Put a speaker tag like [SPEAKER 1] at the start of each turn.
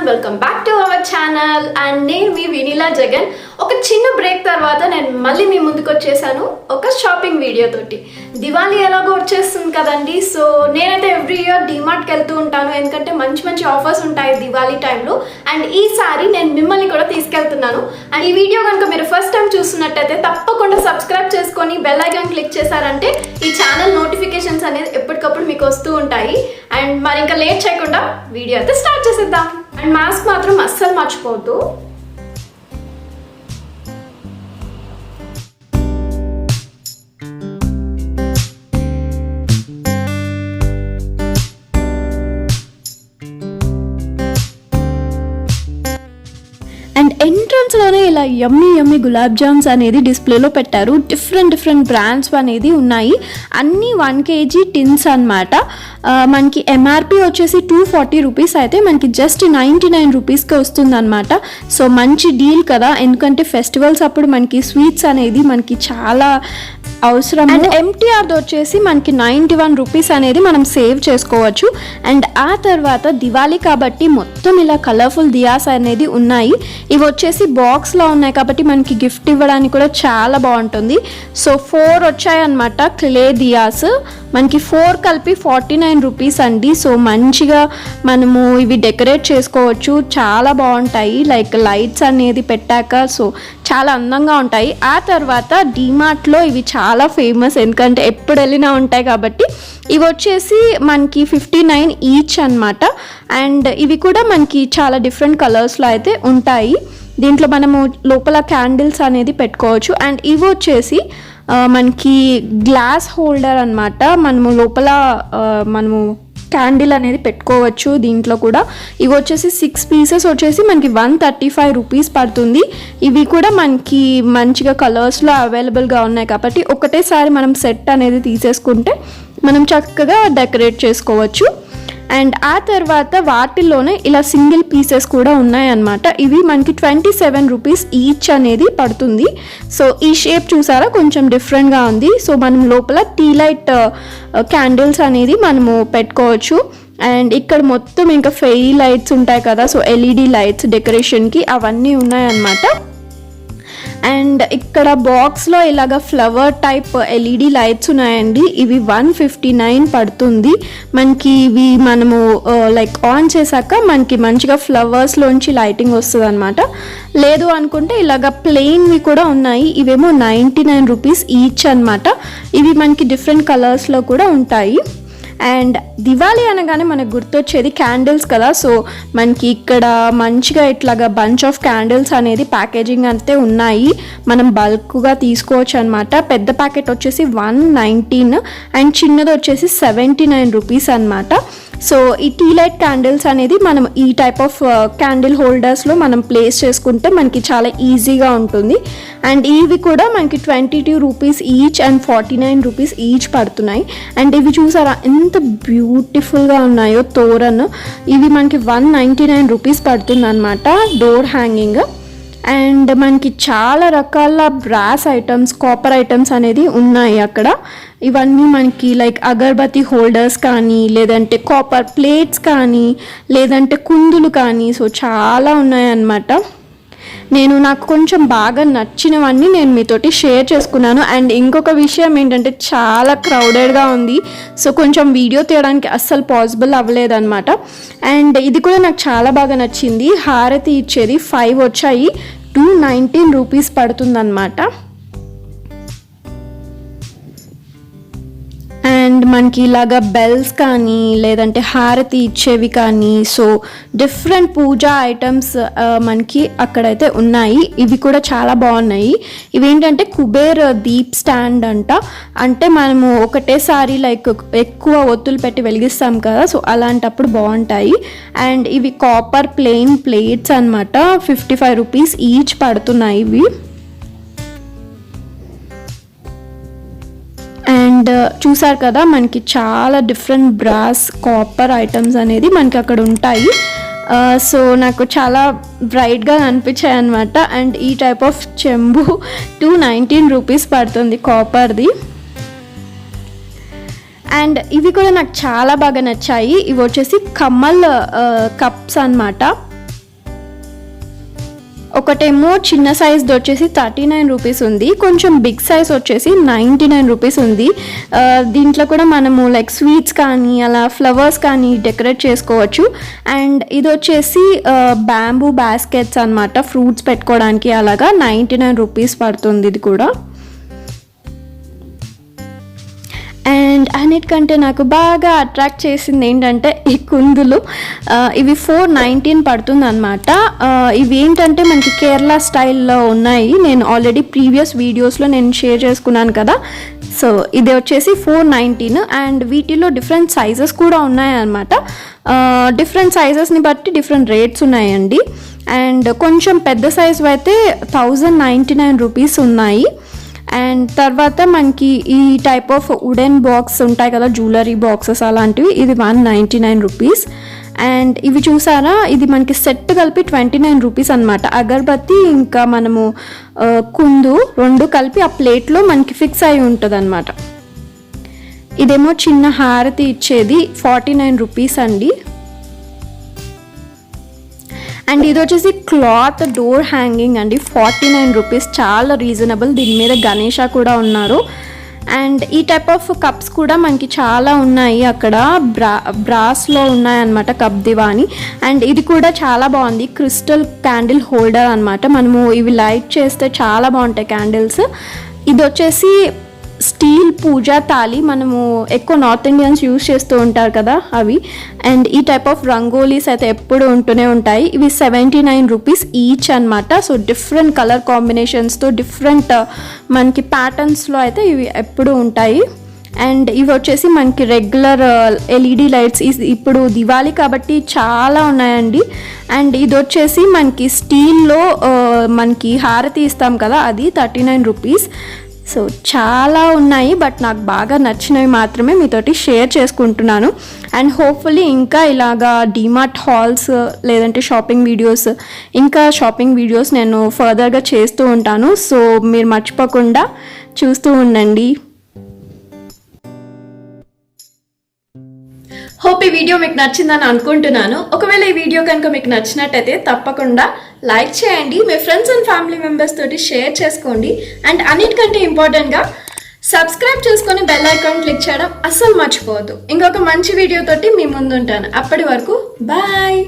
[SPEAKER 1] Welcome back to our channel and నేను మీ వినీలా జగన్. ఒక చిన్న బ్రేక్ తర్వాత నేను మళ్ళీ మీ ముందుకు వచ్చేసాను ఒక షాపింగ్ వీడియో తోటి. దివాళీ ఎలాగో వచ్చేస్తుంది కదండి, సో నేనైతే ఎవ్రీ ఇయర్ డిమార్ట్కి వెళ్తూ ఉంటాను, ఎందుకంటే మంచి మంచి ఆఫర్స్ ఉంటాయి దివాళీ టైంలో. అండ్ ఈసారి నేను మిమ్మల్ని కూడా తీసుకెళ్తున్నాను. అండ్ ఈ వీడియో కనుక మీరు ఫస్ట్ టైం చూస్తున్నట్టయితే తప్పకుండా సబ్స్క్రైబ్ చేసుకొని బెల్ ఐకాన్ క్లిక్ చేశారంటే ఈ ఛానల్ నోటిఫికేషన్స్ అనేది ఎప్పటికప్పుడు మీకు వస్తూ ఉంటాయి. అండ్ మరి ఇంకా లేట్ చేయకుండా వీడియో అయితే స్టార్ట్ చేసేద్దాం. అండ్ మాస్క్ మాత్రం అస్సలు మర్చిపోవద్దు. అండ్ ఎంట్రన్స్లోనే ఇలా యమ్మీ గులాబ్ జామ్స్ అనేది డిస్ప్లేలో పెట్టారు. డిఫరెంట్ బ్రాండ్స్ అనేది ఉన్నాయి. అన్నీ 1 kg టిన్స్ అనమాట. మనకి ఎంఆర్పి వచ్చేసి 240 రూపీస్ అయితే మనకి జస్ట్ 99 రూపీస్కి వస్తుంది అనమాట. సో మంచి డీల్ కదా, ఎందుకంటే ఫెస్టివల్స్ అప్పుడు మనకి స్వీట్స్ అనేది మనకి చాలా అవసరం. అండ్ ఎంటీఆర్ది వచ్చేసి మనకి 91 రూపీస్ అనేది మనం సేవ్ చేసుకోవచ్చు. అండ్ ఆ తర్వాత దివాళీ కాబట్టి మొత్తం ఇలా కలర్ఫుల్ దియాస్ అనేది ఉన్నాయి. ఇవి వచ్చేసి బాక్స్లో ఉన్నాయి కాబట్టి మనకి గిఫ్ట్ ఇవ్వడానికి కూడా చాలా బాగుంటుంది. సో 4 వచ్చాయన్నమాట క్లే దియాస్. మనకి 4 కలిపి 49 రూపీస్ అండి. సో మంచిగా మనము ఇవి డెకరేట్ చేసుకోవచ్చు, చాలా బాగుంటాయి. లైక్ లైట్స్ అనేది పెట్టాక సో చాలా అందంగా ఉంటాయి. ఆ తర్వాత డిమార్ట్లో ఇవి చాలా ఫేమస్, ఎందుకంటే ఎప్పుడు వెళ్ళినా ఉంటాయి కాబట్టి. ఇవి వచ్చేసి మనకి 59 ఈచ్ అనమాట. అండ్ ఇవి కూడా మనకి చాలా డిఫరెంట్ కలర్స్లో అయితే ఉంటాయి. దీంట్లో మనము లోపల క్యాండిల్స్ అనేది పెట్టుకోవచ్చు. అండ్ ఇవి వచ్చేసి మనకి గ్లాస్ హోల్డర్ అనమాట. మనము లోపల మనము క్యాండిల్ అనేది పెట్టుకోవచ్చు దీంట్లో కూడా. ఇవి వచ్చేసి 6 పీసెస్ వచ్చేసి మనకి 135 రూపీస్ పడుతుంది. ఇవి కూడా మనకి మంచిగా కలర్స్లో అవైలబుల్గా ఉన్నాయి కాబట్టి ఒకటేసారి మనం సెట్ అనేది తీసేసుకుంటే మనం చక్కగా డెకరేట్ చేసుకోవచ్చు. అండ్ ఆ తర్వాత వాటిల్లోనే ఇలా సింగిల్ పీసెస్ కూడా ఉన్నాయన్నమాట. ఇవి మనకి 27 రూపీస్ ఈచ్ అనేది పడుతుంది. సో ఈ షేప్ చూసారా, కొంచెం డిఫరెంట్గా ఉంది. సో మనం లోపల టీ లైట్ క్యాండిల్స్ అనేది మనము పెట్టుకోవచ్చు. అండ్ ఇక్కడ మొత్తం ఇంకా ఫెయిరీ లైట్స్ ఉంటాయి కదా, సో ఎల్ఈడి లైట్స్ డెకరేషన్కి అవన్నీ ఉన్నాయన్నమాట. అండ్ ఇక్కడ బాక్స్లో ఇలాగ ఫ్లవర్ టైప్ ఎల్ఈడి లైట్స్ ఉన్నాయండి. ఇవి 159 పడుతుంది మనకి. ఇవి మనము లైక్ ఆన్ చేశాక మనకి మంచిగా ఫ్లవర్స్లోంచి లైటింగ్ వస్తుంది అనమాట. లేదు అనుకుంటే ఇలాగ ప్లెయిన్వి కూడా ఉన్నాయి. ఇవేమో 99 రూపీస్ ఈచ్ అనమాట. ఇవి మనకి డిఫరెంట్ కలర్స్లో కూడా ఉంటాయి. అండ్ దివాళీ అనగానే మనకు గుర్తొచ్చేది క్యాండిల్స్ కదా. సో మనకి ఇక్కడ మంచిగా ఇట్లాగా బంచ్ ఆఫ్ క్యాండిల్స్ అనేది ప్యాకేజింగ్ అంతే ఉన్నాయి. మనం బల్క్గా తీసుకోవచ్చు అనమాట. పెద్ద ప్యాకెట్ వచ్చేసి 119 అండ్ చిన్నది వచ్చేసి 79 రూపీస్ అనమాట. సో ఈ టీ లైట్ క్యాండిల్స్ అనేది మనం ఈ టైప్ ఆఫ్ క్యాండిల్ హోల్డర్స్లో మనం ప్లేస్ చేసుకుంటే మనకి చాలా ఈజీగా ఉంటుంది. అండ్ ఇవి కూడా మనకి 22 rupees each and 49 rupees each పడుతున్నాయి. అండ్ ఇవి చూసారా ఎంత బ్యూటిఫుల్గా ఉన్నాయో తోరన్. ఇవి మనకి 199 రూపీస్ పడుతుంది అనమాట డోర్ హ్యాంగింగ్. అండ్ మనకి చాలా రకాల బ్రాస్ ఐటమ్స్, కాపర్ ఐటమ్స్ అనేది ఉన్నాయి అక్కడ. ఇవన్నీ మనకి లైక్ అగర్బత్తి హోల్డర్స్ కానీ, లేదంటే కాపర్ ప్లేట్స్ కానీ, లేదంటే కుందులు కానీ, సో చాలా ఉన్నాయన్నమాట. నాకు కొంచెం బాగా నచ్చినవన్నీ నేను మీతోటి షేర్ చేసుకున్నాను. అండ్ ఇంకొక విషయం ఏంటంటే చాలా క్రౌడెడ్గా ఉంది, సో కొంచెం వీడియో తీయడానికి అస్సలు పాసిబుల్ అవ్వలేదన్నమాట. అండ్ ఇది కూడా నాకు చాలా బాగా నచ్చింది. హారతి ఇచ్చేది 5 వచ్చాయి, 219 రూపీస్ పడుతుందన్నమాట. అండ్ మనకి ఇలాగా బెల్స్ కానీ, లేదంటే హారతి ఇచ్చేవి కానీ, సో డిఫరెంట్ పూజా ఐటమ్స్ మనకి అక్కడైతే ఉన్నాయి. ఇవి కూడా చాలా బాగున్నాయి. ఇవేంటంటే కుబేర్ దీప్ స్టాండ్ అంట. అంటే మనము ఒకటేసారి లైక్ ఎక్కువ ఒత్తులు పెట్టి వెలిగిస్తాం కదా, సో అలాంటప్పుడు బాగుంటాయి. అండ్ ఇవి కాపర్ ప్లెయిన్ ప్లేట్స్ అనమాట. 55 రూపీస్ ఈచ్ పడుతున్నాయి ఇవి. అండ్ చూసారు కదా మనకి చాలా డిఫరెంట్ బ్రాస్ కాపర్ ఐటమ్స్ అనేది మనకి అక్కడ ఉంటాయి. సో నాకు చాలా బ్రైట్గా అనిపించాయి అనమాట. అండ్ ఈ టైప్ ఆఫ్ చెంబు 219 రూపీస్ పడుతుంది కాపర్ది. అండ్ ఇవి కూడా నాకు చాలా బాగా నచ్చాయి. ఇవి వచ్చేసి కమల్ కప్స్ అన్నమాట. ఒకటేమో చిన్న సైజ్ది వచ్చేసి 39 రూపీస్ ఉంది, కొంచెం బిగ్ సైజ్ వచ్చేసి 99 రూపీస్ ఉంది. దీంట్లో కూడా మనము లైక్ స్వీట్స్ కానీ అలా ఫ్లవర్స్ కానీ డెకరేట్ చేసుకోవచ్చు. అండ్ ఇది వచ్చేసి బ్యాంబూ బాస్కెట్స్ అనమాట, ఫ్రూట్స్ పెట్టుకోవడానికి. అలాగా 99 రూపీస్ పడుతుంది ఇది కూడా. అండ్ అన్నిటికంటే నాకు బాగా అట్రాక్ట్ చేసింది ఏంటంటే ఈ కుందులు. ఇవి 419 పడుతుంది అనమాట. ఇవి ఏంటంటే మనకి కేరళ స్టైల్లో ఉన్నాయి. నేను ఆల్రెడీ ప్రీవియస్ వీడియోస్లో నేను షేర్ చేసుకున్నాను కదా. సో ఇది వచ్చేసి 419 అండ్ వీటిలో డిఫరెంట్ సైజెస్ కూడా ఉన్నాయన్నమాట. డిఫరెంట్ సైజెస్ని బట్టి డిఫరెంట్ రేట్స్ ఉన్నాయండి. అండ్ కొంచెం పెద్ద సైజు అయితే 1099 రూపీస్ ఉన్నాయి. అండ్ తర్వాత మనకి ఈ టైప్ ఆఫ్ వుడెన్ బాక్స్ ఉంటాయి కదా, జ్యువెలరీ బాక్సెస్ అలాంటివి, ఇది 199 రూపీస్. అండ్ ఇవి చూసారా, ఇది మనకి సెట్ కలిపి 29 రూపీస్ అనమాట. అగర్బత్తి ఇంకా మనము కుందు రెండు కలిపి ఆ ప్లేట్లో మనకి ఫిక్స్ అయి ఉంటుంది అనమాట. ఇదేమో చిన్న హారతి ఇచ్చేది 49 రూపీస్ అండి. అండ్ ఇది వచ్చేసి క్లాత్ డోర్ హ్యాంగింగ్ అండి, 49 రూపీస్, చాలా రీజనబుల్. దీని మీద గణేష కూడా ఉన్నారు. అండ్ ఈ టైప్ ఆఫ్ కప్స్ కూడా మనకి చాలా ఉన్నాయి అక్కడ, బ్రాస్లో ఉన్నాయన్నమాట, కప్ దివాని. అండ్ ఇది కూడా చాలా బాగుంది, క్రిస్టల్ క్యాండిల్ హోల్డర్ అనమాట. మనము ఇవి లైట్ చేస్తే చాలా బాగుంటాయి క్యాండిల్స్. ఇది వచ్చేసి స్టీల్ పూజా థాలి, మనము ఎక్కువ నార్త్ ఇండియన్స్ యూజ్ చేస్తూ ఉంటారు కదా అవి. అండ్ ఈ టైప్ ఆఫ్ రంగోలీస్ అయితే ఎప్పుడు ఉంటూనే ఉంటాయి. ఇవి 79 రూపీస్ ఈచ్ అనమాట. సో డిఫరెంట్ కలర్ కాంబినేషన్స్తో డిఫరెంట్ మనకి ప్యాటర్న్స్లో అయితే ఇవి ఎప్పుడు ఉంటాయి. అండ్ ఇవి వచ్చేసి మనకి రెగ్యులర్ ఎల్ఈడి లైట్స్. ఇప్పుడు దివాళీ కాబట్టి చాలా ఉన్నాయండి. అండ్ ఇది వచ్చేసి మనకి స్టీల్లో మనకి హారతి ఇస్తాం కదా, అది 39 రూపీస్. సో చాలా ఉన్నాయి, బట్ నాకు బాగా నచ్చినవి మాత్రమే మీతోటి షేర్ చేసుకుంటున్నాను. అండ్ హోప్ఫుల్లీ ఇంకా ఇలాగా డీమార్ట్ హాల్స్ లేదంటే షాపింగ్ వీడియోస్ నేను ఫర్దర్గా చేస్తూ ఉంటాను. సో మీరు మర్చిపోకుండా చూస్తూ ఉండండి. హోప్ ఈ వీడియో మీకు నచ్చిందని అనుకుంటున్నాను. ఒకవేళ ఈ వీడియో కనుక మీకు నచ్చినట్టయితే తప్పకుండా లైక్ చేయండి, మీ ఫ్రెండ్స్ అండ్ ఫ్యామిలీ మెంబర్స్ తోటి షేర్ చేసుకోండి. అండ్ అన్నిటికంటే ఇంపార్టెంట్గా సబ్స్క్రైబ్ చేసుకొని బెల్ ఐకాన్ క్లిక్ చేయడం అస్సలు మర్చిపోవద్దు. ఇంకొక మంచి వీడియో తోటి మీ ముందు ఉంటాను. అప్పటి వరకు బాయ్.